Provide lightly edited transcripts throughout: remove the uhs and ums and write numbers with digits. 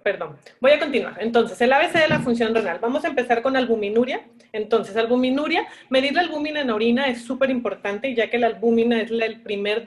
Perdón, voy a continuar. Entonces, el ABC de la función renal. Vamos a empezar con albuminuria. Entonces, albuminuria, medir la albúmina en orina es súper importante, ya que la albúmina es el primer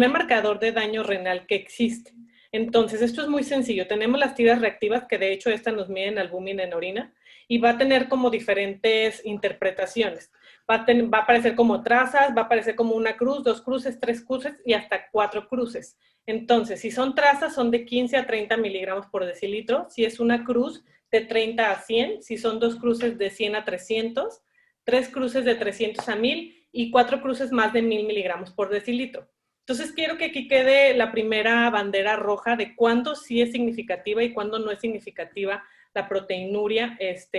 marcador de daño renal que existe. Entonces, esto es muy sencillo. Tenemos las tiras reactivas, que de hecho esta nos miden albúmina en orina, y va a tener como diferentes interpretaciones. Va a aparecer como trazas, va a aparecer como una cruz, 2 cruces, 3 cruces y hasta 4 cruces. Entonces, si son trazas, son de 15 a 30 miligramos por decilitro. Si es una cruz, de 30 a 100. Si son 2 cruces, de 100 a 300. 3 cruces de 300 a 1000 y 4 cruces más de 1000 miligramos por decilitro. Entonces, quiero que aquí quede la primera bandera roja de cuándo sí es significativa y cuándo no es significativa la proteinuria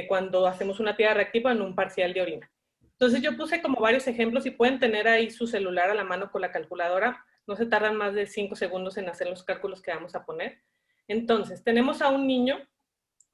cuando hacemos una tira reactiva en un parcial de orina. Entonces, yo puse como varios ejemplos y pueden tener ahí su celular a la mano con la calculadora. No se tardan más de 5 segundos en hacer los cálculos que vamos a poner. Entonces, tenemos a un niño,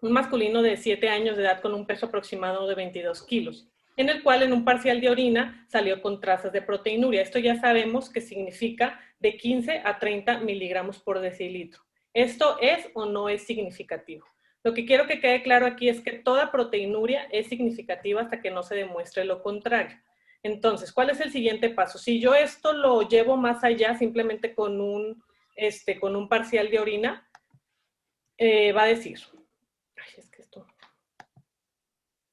un masculino de 7 años de edad con un peso aproximado de 22 kilos, en el cual en un parcial de orina salió con trazas de proteinuria. Esto ya sabemos que significa de 15 a 30 miligramos por decilitro. ¿Esto es o no es significativo? Lo que quiero que quede claro aquí es que toda proteinuria es significativa hasta que no se demuestre lo contrario. Entonces, ¿cuál es el siguiente paso? Si yo esto lo llevo más allá simplemente con un parcial de orina, va a decir, ay, es que esto...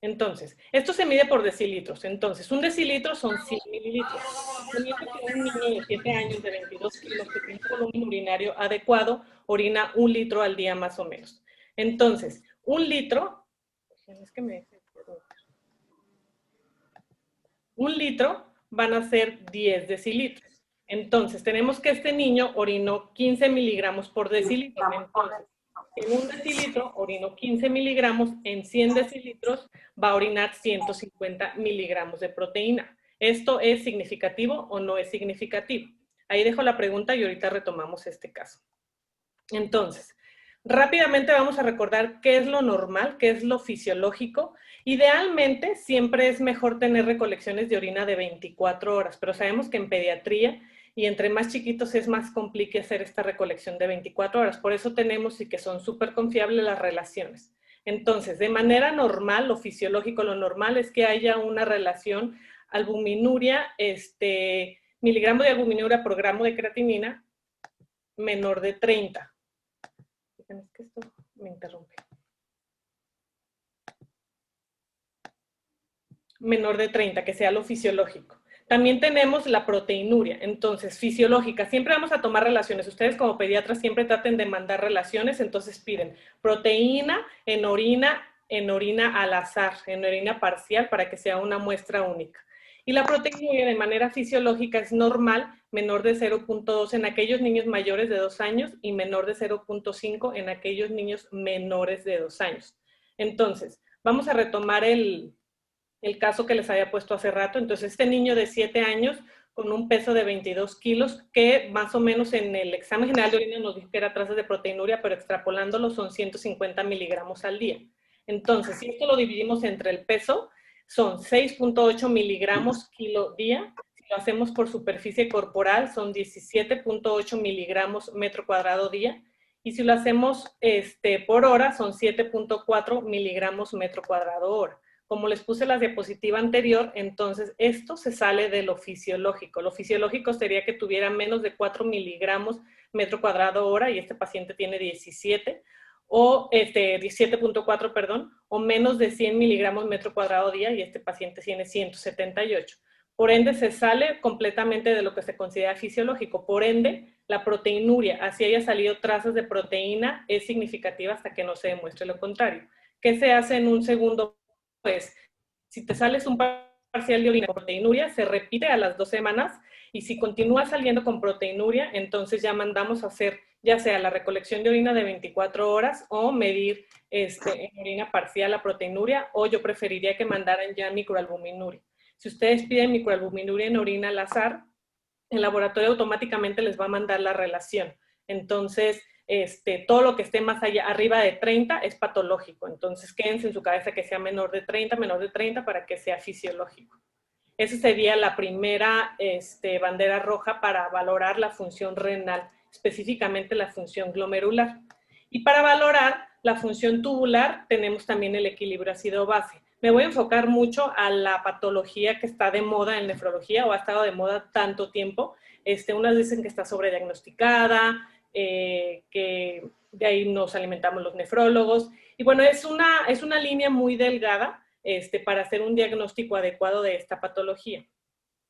Entonces, esto se mide por decilitros. Entonces, un decilitro son 100 mililitros. Suponiendo que un niño de 7 años, de 22 kilos, que tiene un volumen urinario adecuado, orina 1 litro al día más o menos. Entonces, 1 litro, es que me... 1 litro van a ser 10 decilitros. Entonces, tenemos que este niño orinó 15 miligramos por decilitro. Entonces, en 1 decilitro orinó 15 miligramos, en 100 decilitros va a orinar 150 miligramos de proteína. ¿Esto es significativo o no es significativo? Ahí dejo la pregunta y ahorita retomamos este caso. Entonces, rápidamente vamos a recordar qué es lo normal, qué es lo fisiológico. Idealmente, siempre es mejor tener recolecciones de orina de 24 horas, pero sabemos que en pediatría y entre más chiquitos es más complicado hacer esta recolección de 24 horas. Por eso tenemos y que son súper confiables las relaciones. Entonces, de manera normal, lo fisiológico, lo normal es que haya una relación albuminuria, miligramo de albuminuria por gramo de creatinina menor de 30. Es que esto me interrumpe. Menor de 30, que sea lo fisiológico. También tenemos la proteinuria, entonces fisiológica. Siempre vamos a tomar relaciones. Ustedes como pediatras siempre traten de mandar relaciones, entonces piden proteína en orina al azar, en orina parcial para que sea una muestra única. Y la proteinuria de manera fisiológica es normal, menor de 0.2 en aquellos niños mayores de 2 años y menor de 0.5 en aquellos niños menores de 2 años. Entonces, vamos a retomar el caso que les había puesto hace rato. Entonces, este niño de 7 años con un peso de 22 kilos, que más o menos en el examen general de orina nos dijo que era trazas de proteinuria, pero extrapolándolo son 150 miligramos al día. Entonces, si esto lo dividimos entre el peso, son 6.8 miligramos kilo día. Si lo hacemos por superficie corporal, son 17.8 miligramos metro cuadrado día. Y si lo hacemos por hora, son 7.4 miligramos metro cuadrado hora. Como les puse la diapositiva anterior, entonces esto se sale de lo fisiológico. Lo fisiológico sería que tuviera menos de 4 miligramos metro cuadrado hora y este paciente tiene 17, o 17.4, perdón, o menos de 100 miligramos metro cuadrado día y este paciente tiene 178. Por ende, se sale completamente de lo que se considera fisiológico. Por ende, la proteinuria, así haya salido trazas de proteína, es significativa hasta que no se demuestre lo contrario. ¿Qué se hace en un segundo? Pues, si te sales un parcial de orina con proteinuria, se repite a las 2 semanas y si continúa saliendo con proteinuria, entonces ya mandamos a hacer ya sea la recolección de orina de 24 horas o medir en orina parcial la proteinuria, o yo preferiría que mandaran ya microalbuminuria. Si ustedes piden microalbuminuria en orina al azar, el laboratorio automáticamente les va a mandar la relación. Entonces, todo lo que esté más allá, arriba de 30 es patológico. Entonces, quédense en su cabeza que sea menor de 30 para que sea fisiológico. Esa sería la primera bandera roja para valorar la función renal, específicamente la función glomerular. Y para valorar la función tubular tenemos también el equilibrio ácido-base. Me voy a enfocar mucho a la patología que está de moda en nefrología o ha estado de moda tanto tiempo. Unas dicen que está sobrediagnosticada, que de ahí nos alimentamos los nefrólogos. Y bueno, es una línea muy delgada para hacer un diagnóstico adecuado de esta patología.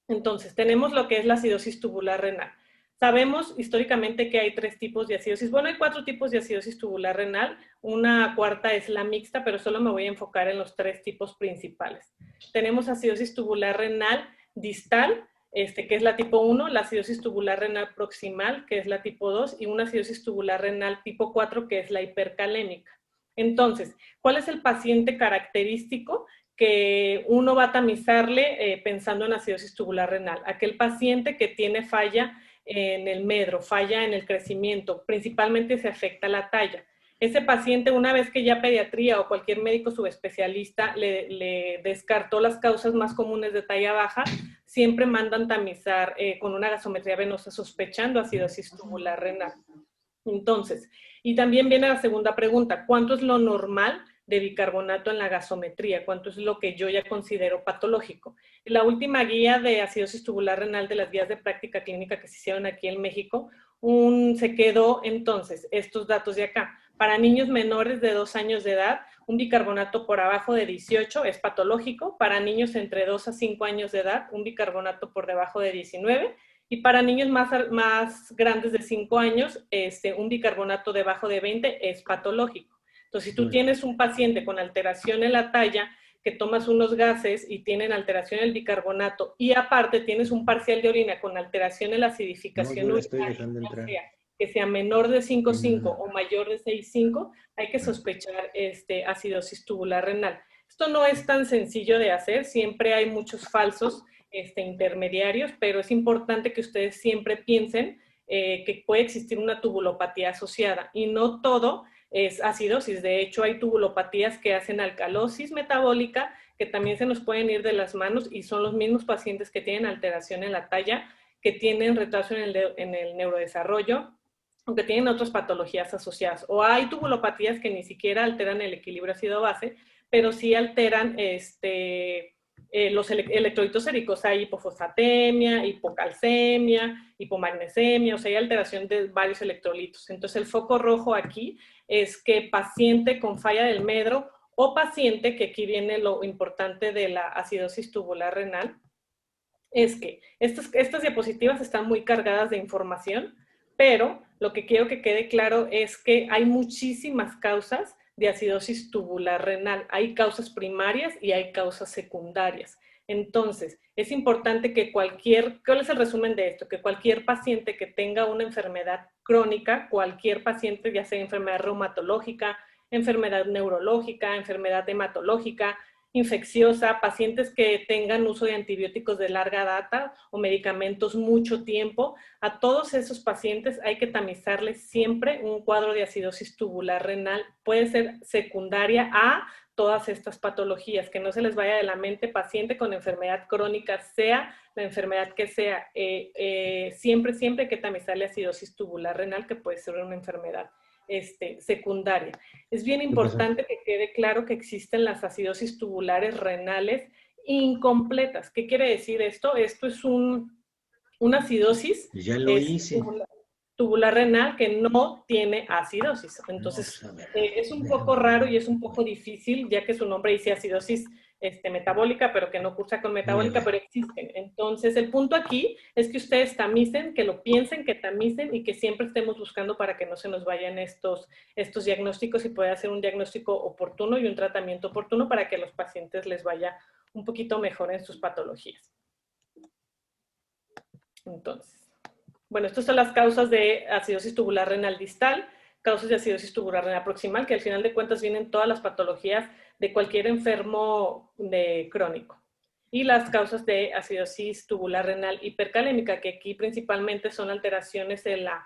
Entonces, tenemos lo que es la acidosis tubular renal. Sabemos históricamente que hay 3 tipos de acidosis. Bueno, hay 4 tipos de acidosis tubular renal. Una cuarta es la mixta, pero solo me voy a enfocar en los 3 tipos principales. Tenemos acidosis tubular renal distal, que es la tipo 1, la acidosis tubular renal proximal, que es la tipo 2, y una acidosis tubular renal tipo 4, que es la hipercalémica. Entonces, ¿cuál es el paciente característico que uno va a tamizarle pensando en acidosis tubular renal? Aquel paciente que tiene falla en el medro, falla en el crecimiento, principalmente se afecta la talla. Ese paciente, una vez que ya pediatría o cualquier médico subespecialista le descartó las causas más comunes de talla baja, siempre mandan tamizar con una gasometría venosa sospechando acidosis tubular renal. Entonces, y también viene la segunda pregunta, ¿cuánto es lo normal de bicarbonato en la gasometría? ¿Cuánto es lo que yo ya considero patológico? La última guía de acidosis tubular renal de las guías de práctica clínica que se hicieron aquí en México, se quedó entonces estos datos de acá. Para niños menores de 2 años de edad, un bicarbonato por abajo de 18 es patológico. Para niños entre 2 a 5 años de edad, un bicarbonato por debajo de 19. Y para niños más grandes de 5 años, un bicarbonato debajo de 20 es patológico. Entonces, si tú tienes un paciente con alteración en la talla, que tomas unos gases y tienen alteración en el bicarbonato, y aparte tienes un parcial de orina con alteración en la acidificación urinaria, que sea menor de 5,5 o mayor de 6,5, hay que sospechar acidosis tubular renal. Esto no es tan sencillo de hacer, siempre hay muchos falsos intermediarios, pero es importante que ustedes siempre piensen que puede existir una tubulopatía asociada y no todo es acidosis. De hecho, hay tubulopatías que hacen alcalosis metabólica, que también se nos pueden ir de las manos y son los mismos pacientes que tienen alteración en la talla, que tienen retraso en el neurodesarrollo, o que tienen otras patologías asociadas. O hay tubulopatías que ni siquiera alteran el equilibrio ácido-base, pero sí alteran los electrolitos séricos. Hay hipofosfatemia, hipocalcemia, hipomagnesemia, o sea, hay alteración de varios electrolitos. Entonces, el foco rojo aquí es que paciente con falla del medro o paciente, que aquí viene lo importante de la acidosis tubular renal, es que estas diapositivas están muy cargadas de información, pero lo que quiero que quede claro es que hay muchísimas causas de acidosis tubular renal. Hay causas primarias y hay causas secundarias. Entonces, es importante que ¿cuál es el resumen de esto? Que cualquier paciente que tenga una enfermedad crónica, cualquier paciente, ya sea enfermedad reumatológica, enfermedad neurológica, enfermedad hematológica, infecciosa, pacientes que tengan uso de antibióticos de larga data o medicamentos mucho tiempo, a todos esos pacientes hay que tamizarles siempre un cuadro de acidosis tubular renal. Puede ser secundaria a todas estas patologías, que no se les vaya de la mente, paciente con enfermedad crónica, sea la enfermedad que sea, siempre hay que tamizarle acidosis tubular renal, que puede ser una enfermedad secundaria. Es bien importante que quede claro que existen las acidosis tubulares renales incompletas. ¿Qué quiere decir esto? Esto es una acidosis ya lo hice. Tubular renal que no tiene acidosis. Entonces, es un poco raro y es un poco difícil, ya que su nombre dice acidosis metabólica, pero que no cursa con metabólica, pero existen. Entonces, el punto aquí es que ustedes tamicen, que lo piensen, que tamicen y que siempre estemos buscando para que no se nos vayan estos diagnósticos y pueda hacer un diagnóstico oportuno y un tratamiento oportuno para que a los pacientes les vaya un poquito mejor en sus patologías. Entonces, bueno, estas son las causas de acidosis tubular renal distal, causas de acidosis tubular renal proximal, que al final de cuentas vienen todas las patologías de cualquier enfermo crónico. Y las causas de acidosis tubular renal hipercalémica, que aquí principalmente son alteraciones de la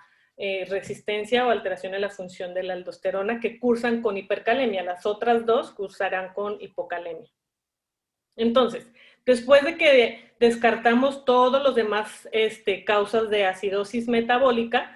resistencia o alteración en la función de la aldosterona que cursan con hipercalemia. Las otras dos cursarán con hipocalemia. Entonces, después de que descartamos todos los demás causas de acidosis metabólica,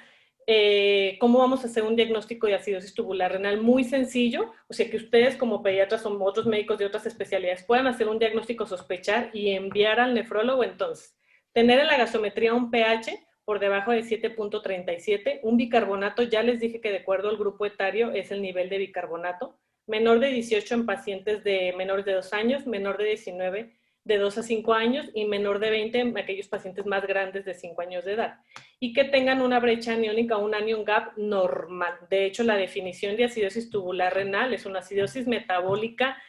¿Cómo vamos a hacer un diagnóstico de acidosis tubular renal? Muy sencillo, o sea que ustedes como pediatras o otros médicos de otras especialidades puedan hacer un diagnóstico sospechar y enviar al nefrólogo. Entonces, tener en la gasometría un pH por debajo de 7.37, un bicarbonato, ya les dije que de acuerdo al grupo etario es el nivel de bicarbonato, menor de 18 en pacientes de menores de 2 años, menor de 19 de 2 a 5 años y menor de 20 en aquellos pacientes más grandes de 5 años de edad. Y que tengan una brecha aniónica o un anion gap normal. De hecho, la definición de acidosis tubular renal es una acidosis metabólica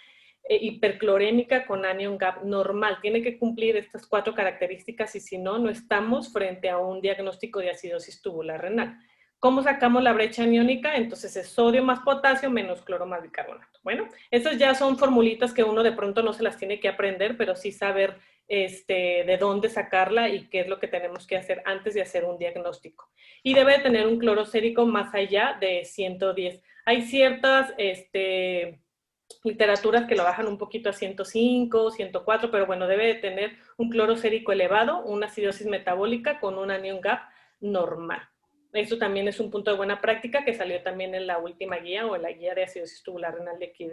hiperclorémica con anion gap normal. Tiene que cumplir estas 4 características y si no, no estamos frente a un diagnóstico de acidosis tubular renal. ¿Cómo sacamos la brecha aniónica? Entonces es sodio más potasio menos cloro más bicarbonato. Bueno, esas ya son formulitas que uno de pronto no se las tiene que aprender, pero sí saber de dónde sacarla y qué es lo que tenemos que hacer antes de hacer un diagnóstico. Y debe tener un cloro sérico más allá de 110. Hay ciertas literaturas que lo bajan un poquito a 105, 104, pero bueno, debe de tener un cloro sérico elevado, una acidosis metabólica con un anion gap normal. Eso también es un punto de buena práctica que salió también en la última guía o en la guía de acidosis tubular renal de aquí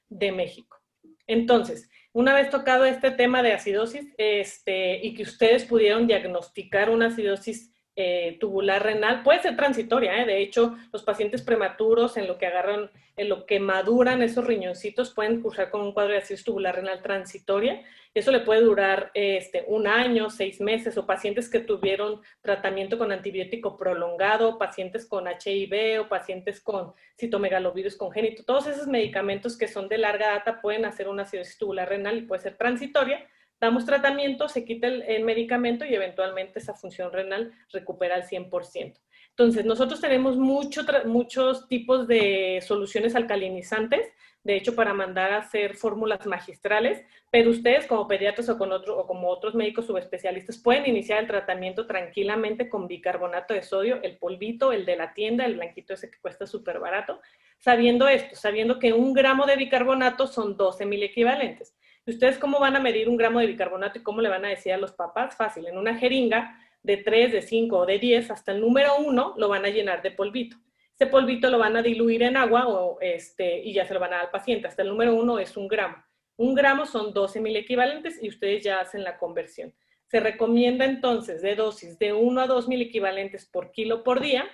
de México. Entonces, una vez tocado este tema de acidosis y que ustedes pudieron diagnosticar una acidosis tubular renal, puede ser transitoria, de hecho, los pacientes prematuros en lo que agarran, en lo que maduran esos riñoncitos, pueden cursar con un cuadro de acidosis tubular renal transitoria. Eso le puede durar 1 año, 6 meses, o pacientes que tuvieron tratamiento con antibiótico prolongado, pacientes con HIV o pacientes con citomegalovirus congénito. Todos esos medicamentos que son de larga data pueden hacer una acidosis tubular renal y puede ser transitoria. Damos tratamiento, se quita el medicamento y eventualmente esa función renal recupera al 100%. Entonces, nosotros tenemos muchos tipos de soluciones alcalinizantes, de hecho, para mandar a hacer fórmulas magistrales, pero ustedes como pediatras o como otros médicos subespecialistas pueden iniciar el tratamiento tranquilamente con bicarbonato de sodio, el polvito, el de la tienda, el blanquito ese que cuesta súper barato, sabiendo esto, sabiendo que 1 gramo de bicarbonato son 12,000 equivalentes. ¿Ustedes cómo van a medir 1 gramo de bicarbonato y cómo le van a decir a los papás? Fácil, en una jeringa de 3, de 5 o de 10, hasta el número 1 lo van a llenar de polvito. Ese polvito lo van a diluir en agua y ya se lo van a dar al paciente. Hasta el número 1 es 1 gramo. 1 gramo son 12,000 equivalentes y ustedes ya hacen la conversión. Se recomienda entonces de dosis de 1 a 2,000 equivalentes por kilo por día,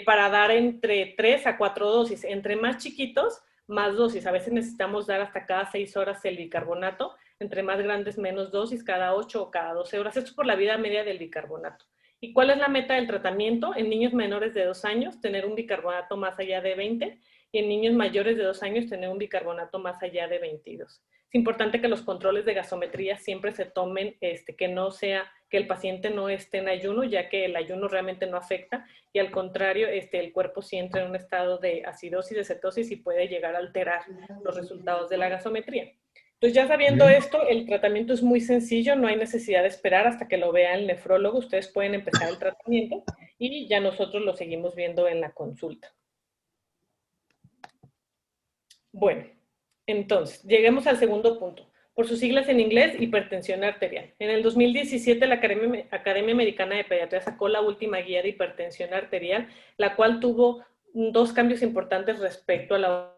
para dar entre 3 a 4 dosis. Entre más chiquitos, más dosis. A veces necesitamos dar hasta cada 6 horas el bicarbonato. Entre más grandes, menos dosis, cada 8 o cada 12 horas. Esto es por la vida media del bicarbonato. ¿Y cuál es la meta del tratamiento? En niños menores de 2 años, tener un bicarbonato más allá de 20, y en niños mayores de 2 años, tener un bicarbonato más allá de 22. Es importante que los controles de gasometría siempre se tomen, que el paciente no esté en ayuno, ya que el ayuno realmente no afecta, y al contrario, el cuerpo sí entra en un estado de acidosis, de cetosis, y puede llegar a alterar los resultados de la gasometría. Entonces, ya sabiendo esto, el tratamiento es muy sencillo, no hay necesidad de esperar hasta que lo vea el nefrólogo. Ustedes pueden empezar el tratamiento y ya nosotros lo seguimos viendo en la consulta. Bueno, entonces, lleguemos al segundo punto. Por sus siglas en inglés, hipertensión arterial. En el 2017, la Academia Americana de Pediatría sacó la última guía de hipertensión arterial, la cual tuvo 2 cambios importantes respecto a la...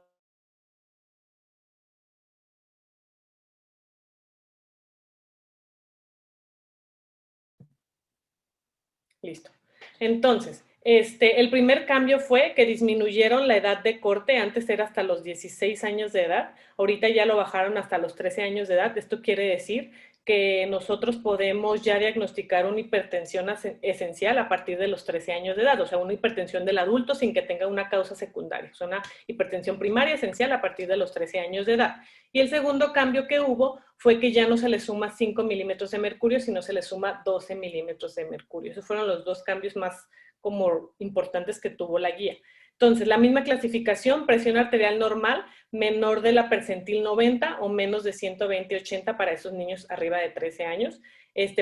Listo. Entonces, el primer cambio fue que disminuyeron la edad de corte. Antes era hasta los 16 años de edad, ahorita ya lo bajaron hasta los 13 años de edad. Esto quiere decir que nosotros podemos ya diagnosticar una hipertensión esencial a partir de los 13 años de edad, o sea, una hipertensión del adulto sin que tenga una causa secundaria. Es una hipertensión primaria esencial a partir de los 13 años de edad. Y el segundo cambio que hubo fue que ya no se le suma 5 milímetros de mercurio, sino se le suma 12 milímetros de mercurio. Esos fueron los 2 cambios más como importantes que tuvo la guía. Entonces, la misma clasificación, presión arterial normal, menor de la percentil 90 o menos de 120/80 para esos niños arriba de 13 años.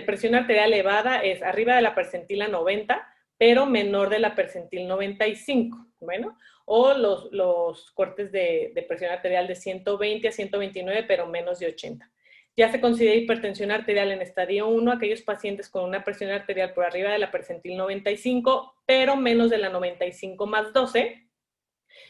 Presión arterial elevada es arriba de la percentila 90, pero menor de la percentil 95. Bueno, o los cortes de presión arterial de 120 a 129, pero menos de 80. Ya se considera hipertensión arterial en estadio 1 aquellos pacientes con una presión arterial por arriba de la percentil 95, pero menos de la 95/12,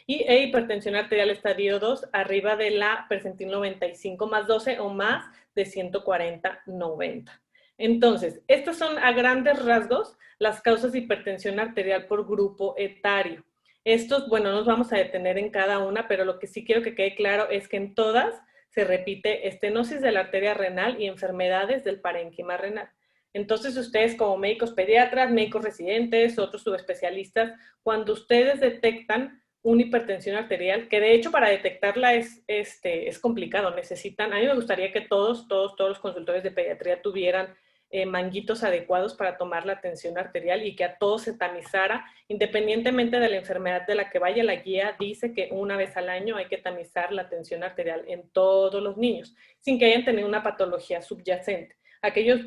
e hipertensión arterial estadio 2 arriba de la percentil 95/12 o más de 140/90. Entonces, estas son a grandes rasgos las causas de hipertensión arterial por grupo etario. Estos, bueno, nos vamos a detener en cada una, pero lo que sí quiero que quede claro es que en todas se repite estenosis de la arteria renal y enfermedades del parénquima renal. Entonces, ustedes como médicos pediatras, médicos residentes, otros subespecialistas, cuando ustedes detectan una hipertensión arterial, que de hecho para detectarla es complicado, necesitan, a mí me gustaría que todos los consultores de pediatría tuvieran manguitos adecuados para tomar la tensión arterial y que a todos se tamizara, independientemente de la enfermedad de la que vaya. La guía dice que una vez al año hay que tamizar la tensión arterial en todos los niños, sin que hayan tenido una patología subyacente. Aquellos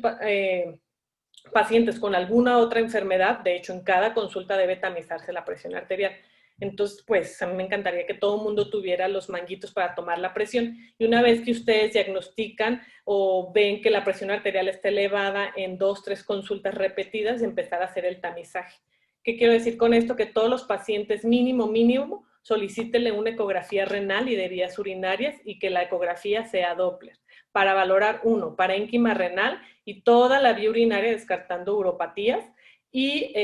pacientes con alguna otra enfermedad, de hecho en cada consulta debe tamizarse la presión arterial. Entonces, pues a mí me encantaría que todo el mundo tuviera los manguitos para tomar la presión. Y una vez que ustedes diagnostican o ven que la presión arterial está elevada en 2, 3 consultas repetidas, empezar a hacer el tamizaje. ¿Qué quiero decir con esto? Que todos los pacientes mínimo, solicítenle una ecografía renal y de vías urinarias y que la ecografía sea Doppler para valorar, uno, parénquima renal y toda la vía urinaria descartando uropatías, y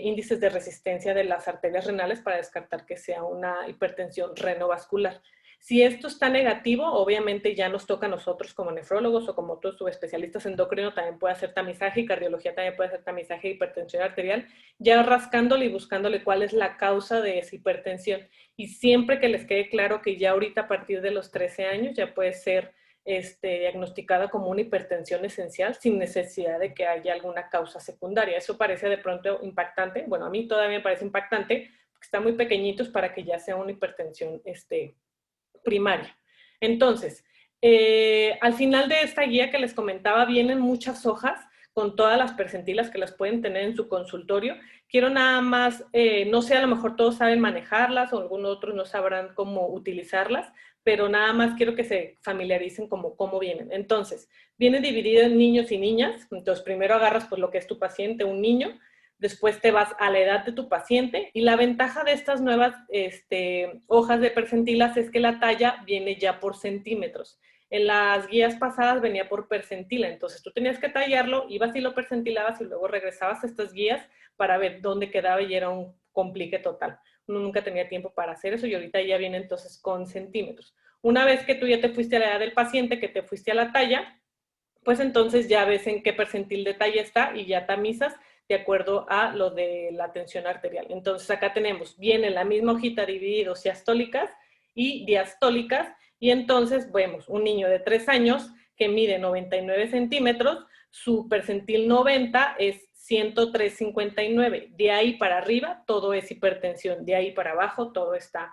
índices de resistencia de las arterias renales para descartar que sea una hipertensión renovascular. Si esto está negativo, obviamente ya nos toca a nosotros como nefrólogos o como otros subespecialistas endocrinos, también puede hacer tamizaje, y cardiología también puede hacer tamizaje de hipertensión arterial, ya rascándole y buscándole cuál es la causa de esa hipertensión. Y siempre que les quede claro que ya ahorita a partir de los 13 años ya puede ser diagnosticada como una hipertensión esencial sin necesidad de que haya alguna causa secundaria. Eso parece de pronto impactante. Bueno, a mí todavía me parece impactante porque están muy pequeñitos para que ya sea una hipertensión primaria. Entonces, al final de esta guía que les comentaba vienen muchas hojas con todas las percentilas que las pueden tener en su consultorio. Quiero nada más, no sé, a lo mejor todos saben manejarlas o algunos otros no sabrán cómo utilizarlas, pero nada más quiero que se familiaricen cómo vienen. Entonces, viene dividido en niños y niñas. Entonces, primero agarras pues lo que es tu paciente, un niño, después te vas a la edad de tu paciente, y la ventaja de estas nuevas hojas de percentilas es que la talla viene ya por centímetros. En las guías pasadas venía por percentila, entonces tú tenías que tallarlo, ibas y lo percentilabas y luego regresabas a estas guías para ver dónde quedaba y era un complique total. Uno nunca tenía tiempo para hacer eso y ahorita ya viene entonces con centímetros. Una vez que tú ya te fuiste a la edad del paciente, que te fuiste a la talla, pues entonces ya ves en qué percentil de talla está y ya tamizas de acuerdo a lo de la tensión arterial. Entonces acá tenemos, viene la misma hojita dividido siastólicas y diastólicas, y entonces vemos un niño de 3 años que mide 99 centímetros, su percentil 90 es 103,59. De ahí para arriba todo es hipertensión, de ahí para abajo todo está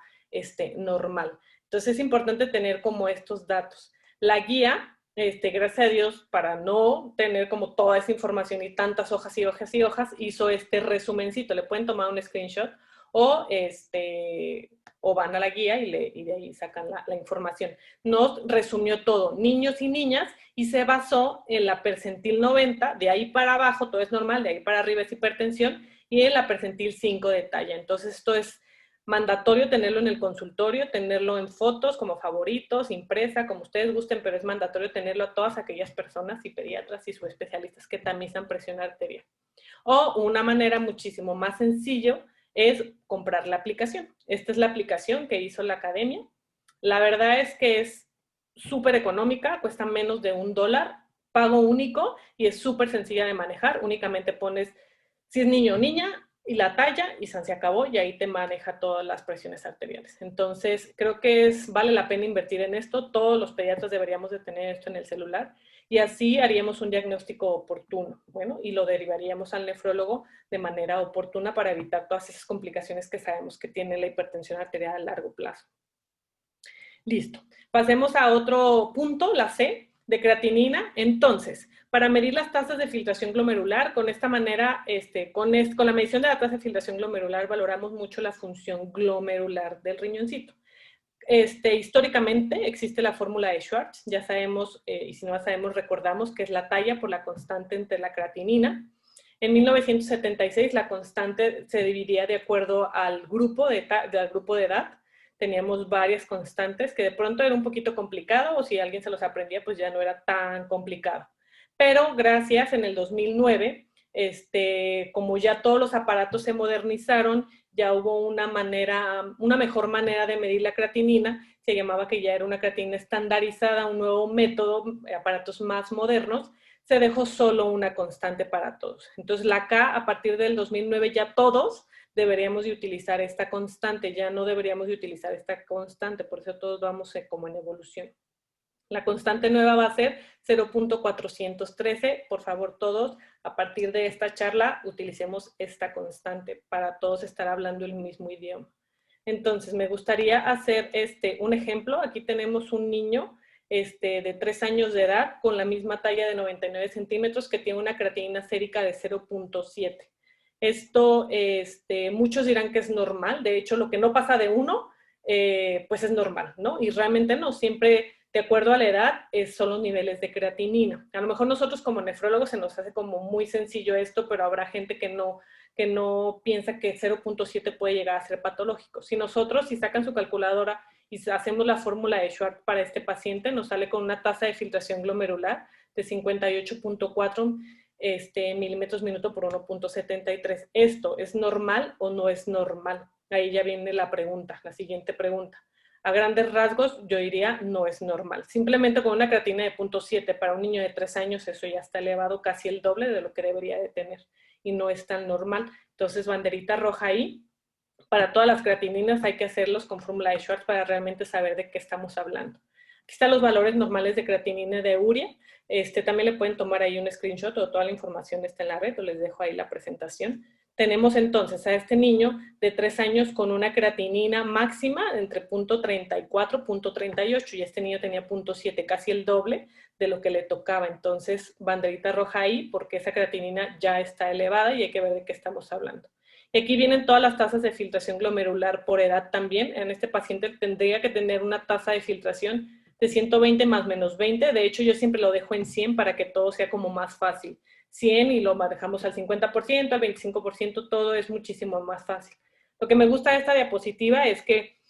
normal. Entonces es importante tener como estos datos. La guía, gracias a Dios, para no tener como toda esa información y tantas hojas y hojas y hojas, hizo este resumencito. Le pueden tomar un screenshot o, o van a la guía y de ahí sacan la información. Nos resumió todo, niños y niñas, y se basó en la percentil 90, de ahí para abajo todo es normal, de ahí para arriba es hipertensión, y en la percentil 5 de talla. Entonces esto es mandatorio tenerlo en el consultorio, tenerlo en fotos como favoritos, impresa, como ustedes gusten, pero es mandatorio tenerlo a todas aquellas personas y pediatras y subespecialistas que tamizan presión arterial. O una manera muchísimo más sencillo es comprar la aplicación. Esta es la aplicación que hizo la academia. La verdad es que es súper económica, cuesta menos de $1, pago único y es súper sencilla de manejar. Únicamente pones si es niño o niña y la talla y se acabó, y ahí te maneja todas las presiones arteriales. Entonces, creo que vale la pena invertir en esto. Todos los pediatras deberíamos de tener esto en el celular y así haríamos un diagnóstico oportuno, bueno, y lo derivaríamos al nefrólogo de manera oportuna para evitar todas esas complicaciones que sabemos que tiene la hipertensión arterial a largo plazo. Listo. Pasemos a otro punto, la C, de creatinina. Entonces, para medir las tasas de filtración glomerular, con esta manera, con la medición de la tasa de filtración glomerular, valoramos mucho la función glomerular del riñoncito. Históricamente existe la fórmula de Schwartz, ya sabemos, y si no la sabemos, recordamos que es la talla por la constante entre la creatinina. En 1976 la constante se dividía de acuerdo al grupo de edad. Teníamos varias constantes que de pronto era un poquito complicado, o si alguien se los aprendía, pues ya no era tan complicado. Pero gracias, en el 2009, como ya todos los aparatos se modernizaron, ya hubo una mejor manera de medir la creatinina, se llamaba que ya era una creatinina estandarizada, un nuevo método, aparatos más modernos, se dejó solo una constante para todos. Entonces la K, a partir del 2009, ya todos deberíamos de utilizar esta constante, ya no deberíamos de utilizar esta constante, por eso todos vamos como en evolución. La constante nueva va a ser 0.413. Por favor, todos, a partir de esta charla, utilicemos esta constante para todos estar hablando el mismo idioma. Entonces, me gustaría hacer un ejemplo. Aquí tenemos un niño de 3 años de edad con la misma talla de 99 centímetros que tiene una creatinina sérica de 0.7. Esto, muchos dirán que es normal. De hecho, lo que no pasa de 1, pues es normal, ¿no? Y realmente no, siempre de acuerdo a la edad, son los niveles de creatinina. A lo mejor nosotros como nefrólogos se nos hace como muy sencillo esto, pero habrá gente que no piensa que 0.7 puede llegar a ser patológico. Si nosotros, si sacan su calculadora y hacemos la fórmula de Schwartz para este paciente, nos sale con una tasa de filtración glomerular de 58.4 milímetros minuto por 1.73. ¿Esto es normal o no es normal? Ahí ya viene la pregunta, la siguiente pregunta. A grandes rasgos, yo diría no es normal. Simplemente con una creatinina de 0.7 para un niño de 3 años, eso ya está elevado casi el doble de lo que debería de tener y no es tan normal. Entonces, banderita roja ahí. Para todas las creatininas hay que hacerlos con fórmula de Schwartz para realmente saber de qué estamos hablando. Aquí están los valores normales de creatinina y de urea. También le pueden tomar ahí un screenshot o toda la información está en la red, o les dejo ahí la presentación. Tenemos entonces a este niño de 3 años con una creatinina máxima entre 0.34 y 0.38 y este niño tenía 0.7, casi el doble de lo que le tocaba. Entonces, banderita roja ahí porque esa creatinina ya está elevada y hay que ver de qué estamos hablando. Y aquí vienen todas las tasas de filtración glomerular por edad también. En este paciente tendría que tener una tasa de filtración de 120 más menos 20. De hecho, yo siempre lo dejo en 100 para que todo sea como más fácil. 100 y lo manejamos al 50%, al 25%, todo es muchísimo más fácil. Lo que me gusta de esta diapositiva es que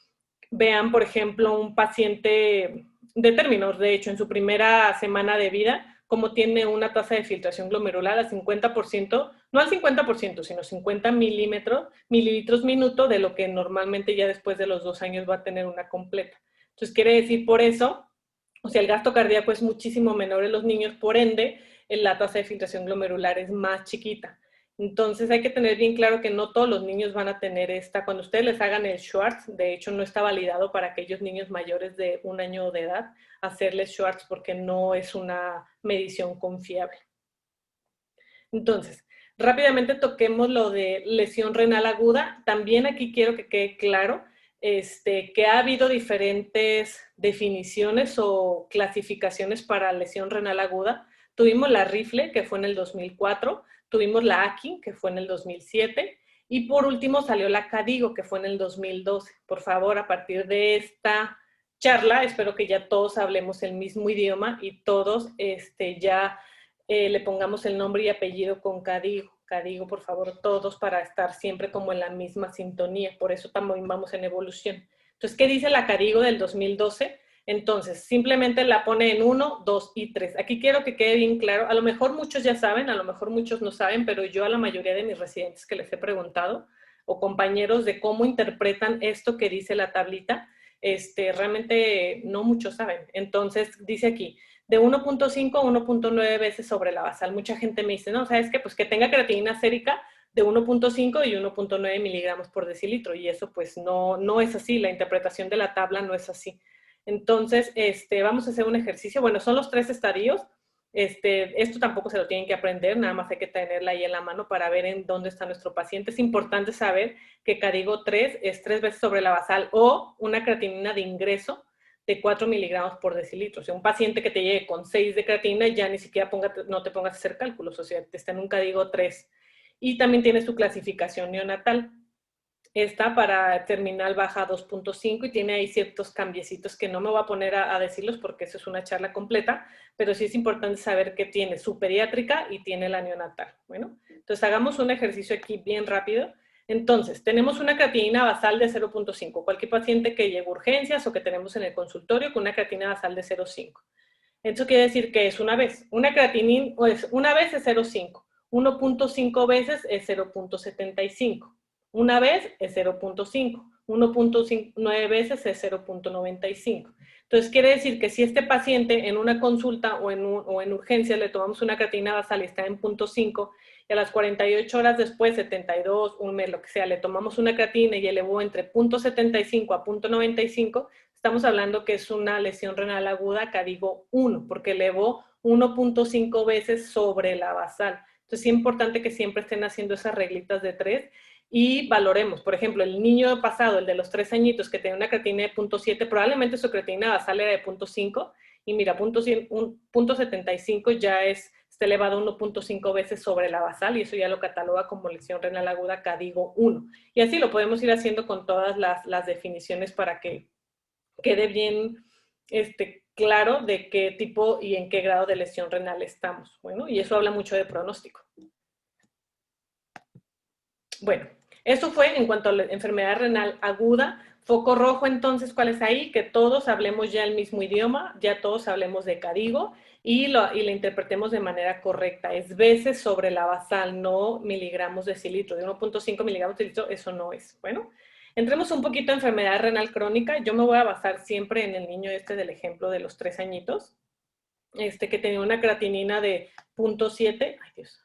vean, por ejemplo, un paciente de términos, de hecho, en su primera semana de vida, cómo tiene una tasa de filtración glomerular al 50%, no al 50%, sino 50 mililitros minuto de lo que normalmente ya después de los 2 años va a tener una completa. Entonces, quiere decir por eso, o sea, el gasto cardíaco es muchísimo menor en los niños, por ende, la tasa de filtración glomerular es más chiquita. Entonces hay que tener bien claro que no todos los niños van a tener esta. Cuando ustedes les hagan el Schwartz, de hecho no está validado para aquellos niños mayores de 1 año de edad hacerles Schwartz porque no es una medición confiable. Entonces, rápidamente toquemos lo de lesión renal aguda. También aquí quiero que quede claro que ha habido diferentes definiciones o clasificaciones para lesión renal aguda. Tuvimos la Rifle, que fue en el 2004, tuvimos la AKI, que fue en el 2007, y por último salió la CADIGO, que fue en el 2012. Por favor, a partir de esta charla, espero que ya todos hablemos el mismo idioma y todos ya le pongamos el nombre y apellido con CADIGO. CADIGO, por favor, todos para estar siempre como en la misma sintonía. Por eso también vamos en evolución. Entonces, ¿qué dice la CADIGO del 2012? Entonces, simplemente la pone en 1, 2 y 3. Aquí quiero que quede bien claro. A lo mejor muchos ya saben, a lo mejor muchos no saben, pero yo a la mayoría de mis residentes que les he preguntado, o compañeros de cómo interpretan esto que dice la tablita, realmente no muchos saben. Entonces, dice aquí, de 1.5 a 1.9 veces sobre la basal. Mucha gente me dice, no, ¿sabes qué? Pues que tenga creatinina sérica de 1.5 y 1.9 miligramos por decilitro. Y eso pues no es así, la interpretación de la tabla no es así. Entonces, vamos a hacer un ejercicio. Bueno, son los 3 estadios. Esto tampoco se lo tienen que aprender, nada más hay que tenerla ahí en la mano para ver en dónde está nuestro paciente. Es importante saber que CADIGO 3 es 3 veces sobre la basal o una creatinina de ingreso de 4 miligramos por decilitro. O sea, un paciente que te llegue con 6 de creatinina, ya ni siquiera no te pongas a hacer cálculos, o sea, está en un CADIGO 3. Y también tiene su clasificación neonatal. Esta para terminal baja a 2.5 y tiene ahí ciertos cambiecitos que no me voy a poner a decirlos porque eso es una charla completa, pero sí es importante saber que tiene su pediátrica y tiene la neonatal. Bueno, entonces hagamos un ejercicio aquí bien rápido. Entonces, tenemos una creatinina basal de 0.5. Cualquier paciente que llegue a urgencias o que tenemos en el consultorio con una creatinina basal de 0.5. Eso quiere decir que es una vez. Una creatinina, pues, una vez es 0.5. 1.5 veces es 0.75. Una vez es 0.5. 1.9 veces es 0.95. Entonces, quiere decir que si este paciente en una consulta o en urgencia le tomamos una creatinina basal y está en 0.5 y a las 48 horas después, 72, un mes, lo que sea, le tomamos una creatina y elevó entre 0.75 a 0.95, estamos hablando que es una lesión renal aguda, CADIGO 1, porque elevó 1.5 veces sobre la basal. Entonces, es importante que siempre estén haciendo esas reglitas de 3 y valoremos. Por ejemplo, el niño pasado, el de los 3 añitos, que tenía una creatina de 0.7, probablemente su creatina basal era de 0.5, y mira, 0.75 ya está elevado 1.5 veces sobre la basal, y eso ya lo cataloga como lesión renal aguda CADIGO 1. Y así lo podemos ir haciendo con todas las definiciones para que quede bien claro de qué tipo y en qué grado de lesión renal estamos. Bueno, y eso habla mucho de pronóstico. Bueno, eso fue en cuanto a la enfermedad renal aguda. Foco rojo, entonces, ¿cuál es ahí? Que todos hablemos ya el mismo idioma, ya todos hablemos de CADIGO y la interpretemos de manera correcta. Es veces sobre la basal, no miligramos de cilitro. De 1.5 miligramos de cilitro, eso no es. Bueno, entremos un poquito a enfermedad renal crónica. Yo me voy a basar siempre en el niño del ejemplo de los 3 añitos, que tenía una creatinina de 0.7, ay Dios,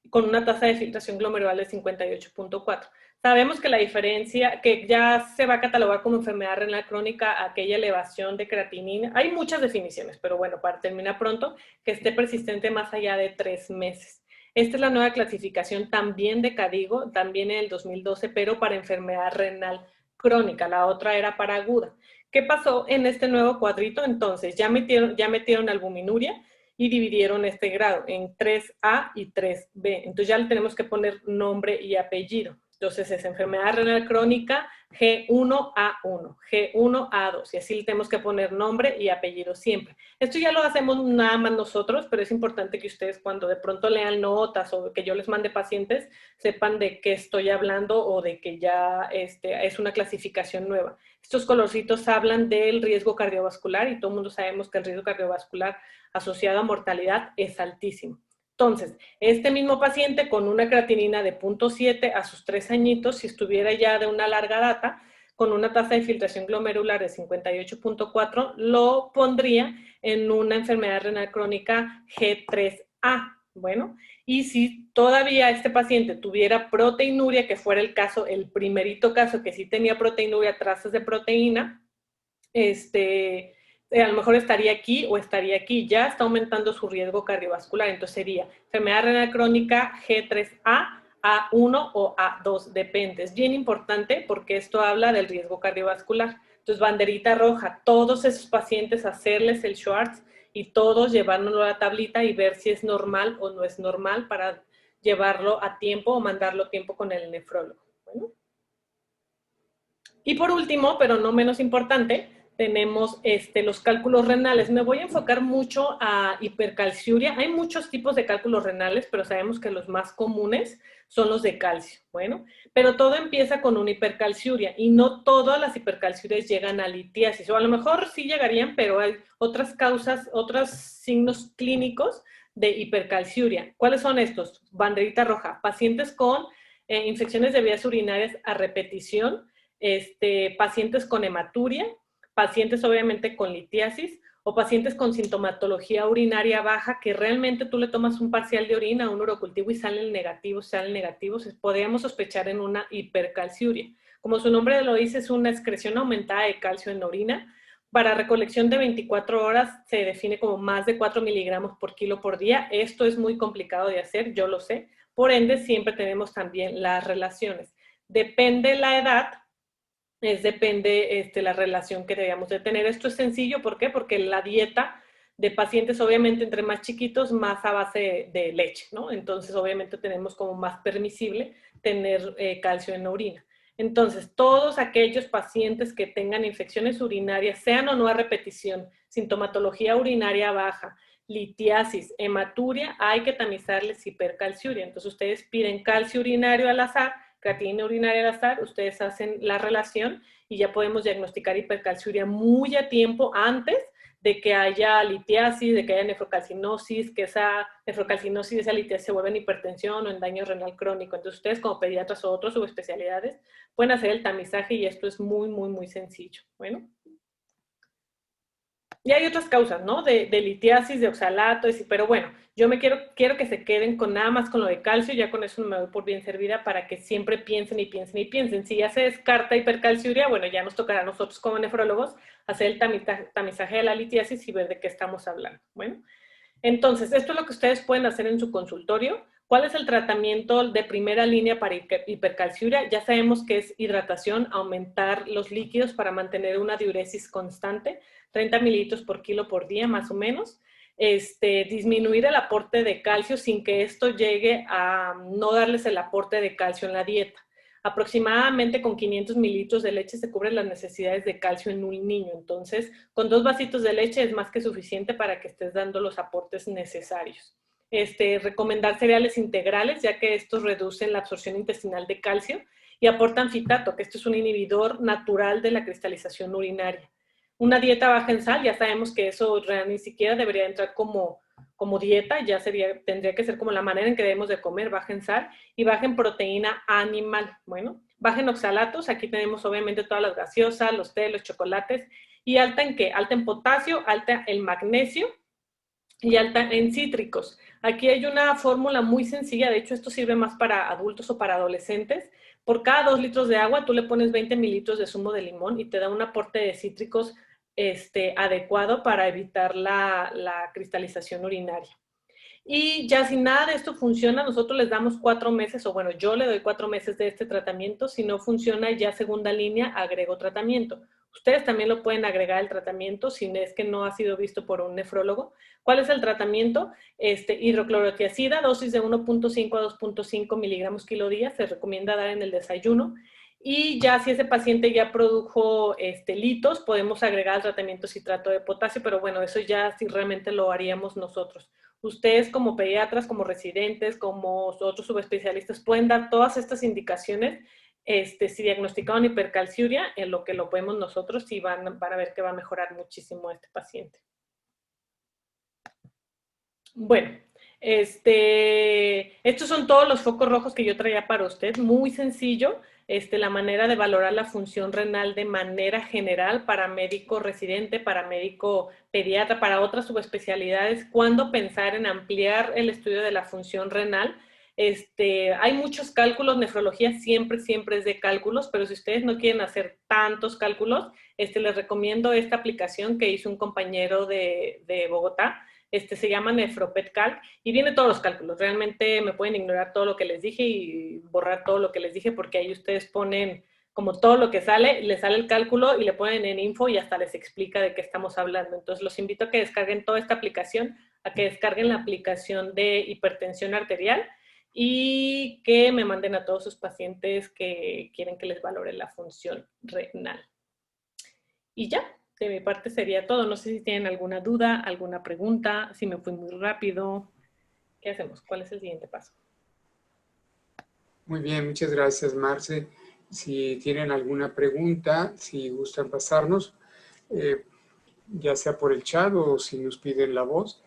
con una tasa de filtración glomerular de 58.4. Sabemos que la diferencia, que ya se va a catalogar como enfermedad renal crónica aquella elevación de creatinina, hay muchas definiciones, pero bueno, para terminar pronto, que esté persistente más allá de 3 meses. Esta es la nueva clasificación también de CADIGO, también en el 2012, pero para enfermedad renal crónica, la otra era para aguda. ¿Qué pasó en este nuevo cuadrito? Entonces, ya metieron albuminuria y dividieron este grado en 3A y 3B. Entonces ya le tenemos que poner nombre y apellido. Entonces es enfermedad renal crónica G1A1, G1A2, y así le tenemos que poner nombre y apellido siempre. Esto ya lo hacemos nada más nosotros, pero es importante que ustedes cuando de pronto lean notas o que yo les mande pacientes, sepan de qué estoy hablando o de que ya es una clasificación nueva. Estos colorcitos hablan del riesgo cardiovascular y todo el mundo sabemos que el riesgo cardiovascular asociado a mortalidad es altísimo. Entonces, este mismo paciente con una creatinina de 0.7 a sus 3 añitos, si estuviera ya de una larga data, con una tasa de filtración glomerular de 58.4, lo pondría en una enfermedad renal crónica G3A. Bueno, y si todavía este paciente tuviera proteinuria, que fuera el caso, el primerito caso que sí tenía proteinuria, trazas de proteína, a lo mejor estaría aquí o estaría aquí, ya está aumentando su riesgo cardiovascular, entonces sería enfermedad renal crónica G3A, A1 o A2, depende. Es bien importante porque esto habla del riesgo cardiovascular. Entonces, banderita roja, todos esos pacientes hacerles el Schwartz y todos llevárnoslo a la tablita y ver si es normal o no es normal para llevarlo a tiempo o mandarlo a tiempo con el nefrólogo. Bueno. Y por último, pero no menos importante, tenemos los cálculos renales. Me voy a enfocar mucho a hipercalciuria. Hay muchos tipos de cálculos renales, pero sabemos que los más comunes son los de calcio. Bueno, pero todo empieza con una hipercalciuria y no todas las hipercalciurias llegan a litiasis, o a lo mejor sí llegarían, pero hay otras causas, otros signos clínicos de hipercalciuria. ¿Cuáles son estos? Banderita roja, pacientes con infecciones de vías urinarias a repetición, pacientes con hematuria, pacientes obviamente con litiasis o pacientes con sintomatología urinaria baja que realmente tú le tomas un parcial de orina, un urocultivo y salen negativos, podríamos sospechar en una hipercalciuria. Como su nombre lo dice, es una excreción aumentada de calcio en la orina. Para recolección de 24 horas se define como más de 4 miligramos por kilo por día. Esto es muy complicado de hacer, yo lo sé. Por ende, siempre tenemos también las relaciones. Depende la edad, depende la relación que debemos de tener. Esto es sencillo, ¿por qué? Porque la dieta de pacientes, obviamente, entre más chiquitos, más a base de leche, ¿no? Entonces, obviamente, tenemos como más permisible tener calcio en la orina. Entonces, todos aquellos pacientes que tengan infecciones urinarias, sean o no a repetición, sintomatología urinaria baja, litiasis, hematuria, hay que tamizarles hipercalciuria. Entonces, ustedes piden calcio urinario al azar, creatinina urinaria al azar, ustedes hacen la relación y ya podemos diagnosticar hipercalciuria muy a tiempo antes de que haya litiasis, de que haya nefrocalcinosis, que esa nefrocalcinosis, esa litiasis se vuelva en hipertensión o en daño renal crónico. Entonces, ustedes como pediatras o otros subespecialidades pueden hacer el tamizaje y esto es muy, muy, muy sencillo. Bueno. Y hay otras causas, ¿no? De litiasis, de oxalato, pero bueno, yo quiero que se queden con nada más con lo de calcio, ya con eso me doy por bien servida para que siempre piensen y piensen y piensen. Si ya se descarta hipercalciuria, bueno, ya nos tocará a nosotros como nefrólogos hacer el tamizaje de la litiasis y ver de qué estamos hablando. Bueno, entonces, esto es lo que ustedes pueden hacer en su consultorio. ¿Cuál es el tratamiento de primera línea para hipercalciuria? Ya sabemos que es hidratación, aumentar los líquidos para mantener una diuresis constante, 30 mililitros por kilo por día, más o menos. Disminuir el aporte de calcio sin que esto llegue a no darles el aporte de calcio en la dieta. Aproximadamente con 500 mililitros de leche se cubren las necesidades de calcio en un niño. Entonces, con 2 vasitos de leche es más que suficiente para que estés dando los aportes necesarios. Recomendar cereales integrales, ya que estos reducen la absorción intestinal de calcio y aportan fitato, que esto es un inhibidor natural de la cristalización urinaria. Una dieta baja en sal, ya sabemos que eso ni siquiera debería entrar como dieta, ya tendría que ser como la manera en que debemos de comer, baja en sal y baja en proteína animal. Bueno, baja en oxalatos, aquí tenemos obviamente todas las gaseosas, los té, los chocolates, y alta en ¿qué? Alta en potasio, alta en magnesio y alta en cítricos. Aquí hay una fórmula muy sencilla, de hecho esto sirve más para adultos o para adolescentes. Por cada 2 litros de agua tú le pones 20 mililitros de zumo de limón y te da un aporte de cítricos adecuado para evitar la cristalización urinaria. Y ya si nada de esto funciona, nosotros les damos 4 meses, o bueno, yo le doy 4 meses de este tratamiento. Si no funciona, ya segunda línea, agrego tratamiento. Ustedes también lo pueden agregar el tratamiento si es que no ha sido visto por un nefrólogo. ¿Cuál es el tratamiento? Hidroclorotiazida, dosis de 1.5 a 2.5 miligramos kilo día, se recomienda dar en el desayuno. Y ya si ese paciente ya produjo litos, podemos agregar el tratamiento citrato de potasio, pero bueno, eso ya sí realmente lo haríamos nosotros. Ustedes como pediatras, como residentes, como otros subespecialistas, pueden dar todas estas indicaciones. Si diagnosticaron hipercalciuria, en lo que lo vemos nosotros, y van a ver que va a mejorar muchísimo este paciente. Bueno, estos son todos los focos rojos que yo traía para usted. Muy sencillo, la manera de valorar la función renal de manera general para médico residente, para médico pediatra, para otras subespecialidades. Cuándo pensar en ampliar el estudio de la función renal. Hay muchos cálculos, nefrología siempre es de cálculos, pero si ustedes no quieren hacer tantos cálculos, les recomiendo esta aplicación que hizo un compañero de Bogotá. Se llama NefroPetCalc y viene todos los cálculos. Realmente me pueden ignorar todo lo que les dije y borrar todo lo que les dije porque ahí ustedes ponen como todo lo que sale, les sale el cálculo y le ponen en info y hasta les explica de qué estamos hablando. Entonces los invito a que descarguen toda esta aplicación, a que descarguen la aplicación de hipertensión arterial y que me manden a todos sus pacientes que quieren que les valore la función renal. Y ya. De mi parte sería todo. No sé si tienen alguna duda, alguna pregunta, si me fui muy rápido. ¿Qué hacemos? ¿Cuál es el siguiente paso? Muy bien, muchas gracias, Marce. Si tienen alguna pregunta, si gustan pasarnos, ya sea por el chat o si nos piden la voz.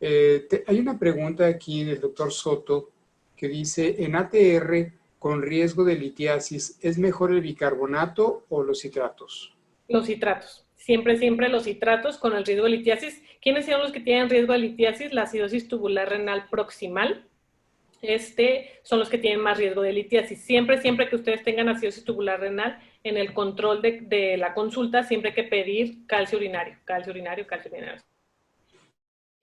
Hay una pregunta aquí del doctor Soto que dice, en ATR con riesgo de litiasis, ¿es mejor el bicarbonato o los citratos? Los citratos. Siempre los citratos con el riesgo de litiasis. ¿Quiénes son los que tienen riesgo de litiasis? La acidosis tubular renal proximal. Son los que tienen más riesgo de litiasis. Siempre que ustedes tengan acidosis tubular renal, en el control de la consulta, siempre hay que pedir calcio urinario.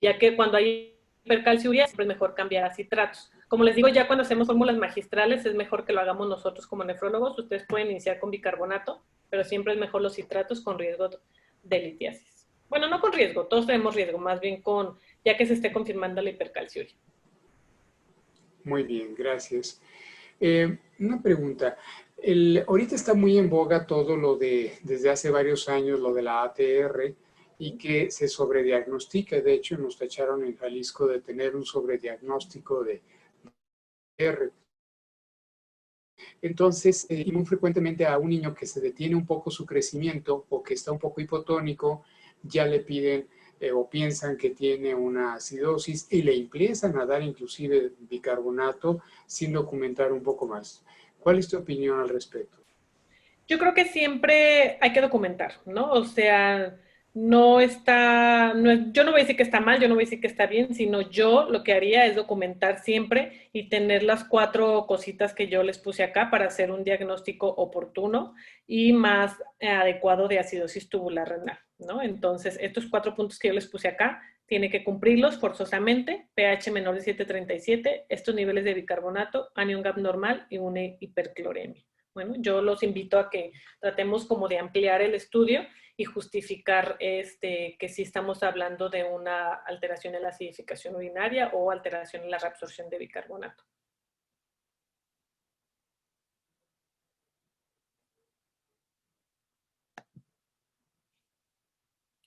Ya que cuando hay hipercalciuria, siempre es mejor cambiar a citratos. Como les digo, ya cuando hacemos fórmulas magistrales, es mejor que lo hagamos nosotros como nefrólogos. Ustedes pueden iniciar con bicarbonato, pero siempre es mejor los citratos con riesgo de litiasis. Bueno, no con riesgo, todos tenemos riesgo, más bien ya que se esté confirmando la hipercalciuria. Muy bien, gracias. Una pregunta. Ahorita está muy en boga todo lo desde hace varios años, lo de la ATR y que se sobrediagnostica. De hecho, nos tacharon en Jalisco de tener un sobrediagnóstico de ATR. Entonces, y muy frecuentemente a un niño que se detiene un poco su crecimiento o que está un poco hipotónico, ya le piden o piensan que tiene una acidosis y le empiezan a dar inclusive bicarbonato sin documentar un poco más. ¿Cuál es tu opinión al respecto? Yo creo que siempre hay que documentar, ¿no? O sea, no está, yo no voy a decir que está mal, yo no voy a decir que está bien, sino yo lo que haría es documentar siempre y tener las 4 cositas que yo les puse acá para hacer un diagnóstico oportuno y más adecuado de acidosis tubular renal, ¿no? Entonces, estos 4 puntos que yo les puse acá, tiene que cumplirlos forzosamente, pH menor de 7.37, estos niveles de bicarbonato, anión gap normal y una hipercloremia. Bueno, yo los invito a que tratemos como de ampliar el estudio y justificar que sí estamos hablando de una alteración en la acidificación urinaria o alteración en la reabsorción de bicarbonato.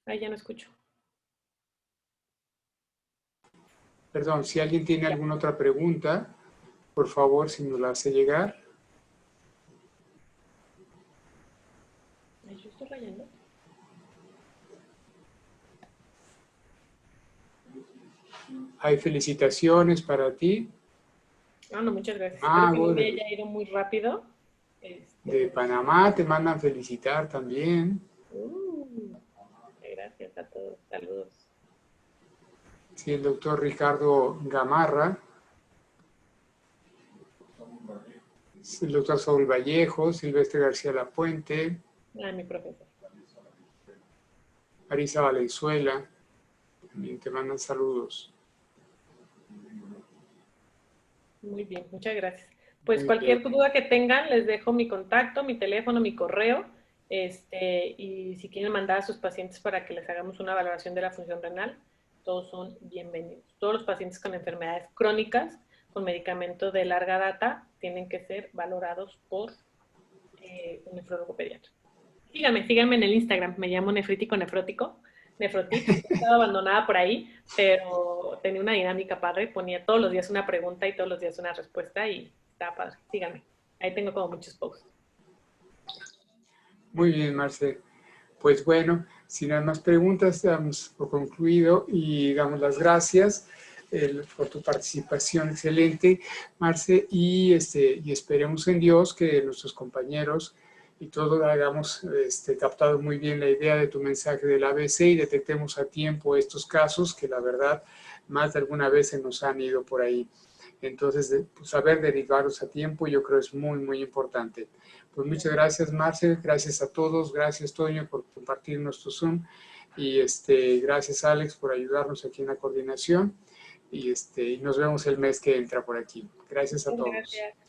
Ahí ya no escucho. Perdón, si alguien tiene alguna otra pregunta, por favor, si nos la hace llegar. ¿Yo estoy rayando? Hay felicitaciones para ti. Ah, no, muchas gracias. Espero que no me haya ido muy rápido. De Panamá te mandan felicitar también. Gracias a todos. Saludos. Sí, el doctor Ricardo Gamarra. El doctor Saúl Vallejo, Silvestre García Lapuente. Ah, mi profesor. Marisa Valenzuela. También te mandan saludos. Muy bien, muchas gracias. Pues cualquier duda que tengan, les dejo mi contacto, mi teléfono, mi correo, y si quieren mandar a sus pacientes para que les hagamos una valoración de la función renal, todos son bienvenidos. Todos los pacientes con enfermedades crónicas, con medicamento de larga data, tienen que ser valorados por un nefrólogo pediatra. Síganme en el Instagram, me llamo Nefrítico Nefrótico. Nefrotic, estaba abandonada por ahí, pero tenía una dinámica padre, ponía todos los días una pregunta y todos los días una respuesta y estaba padre. Síganme, ahí tengo como muchos posts. Muy bien, Marce. Pues bueno, sin más preguntas, damos por concluido y damos las gracias por tu participación excelente, Marce, y esperemos en Dios que nuestros compañeros y todos hayamos captado muy bien la idea de tu mensaje del ABC y detectemos a tiempo estos casos que la verdad más de alguna vez se nos han ido por ahí. Entonces, saber derivarlos a tiempo yo creo es muy, muy importante. Pues muchas gracias, Marce, gracias a todos, gracias, Toño, por compartir nuestro Zoom y gracias, Alex, por ayudarnos aquí en la coordinación y nos vemos el mes que entra por aquí. Gracias a todos. Gracias.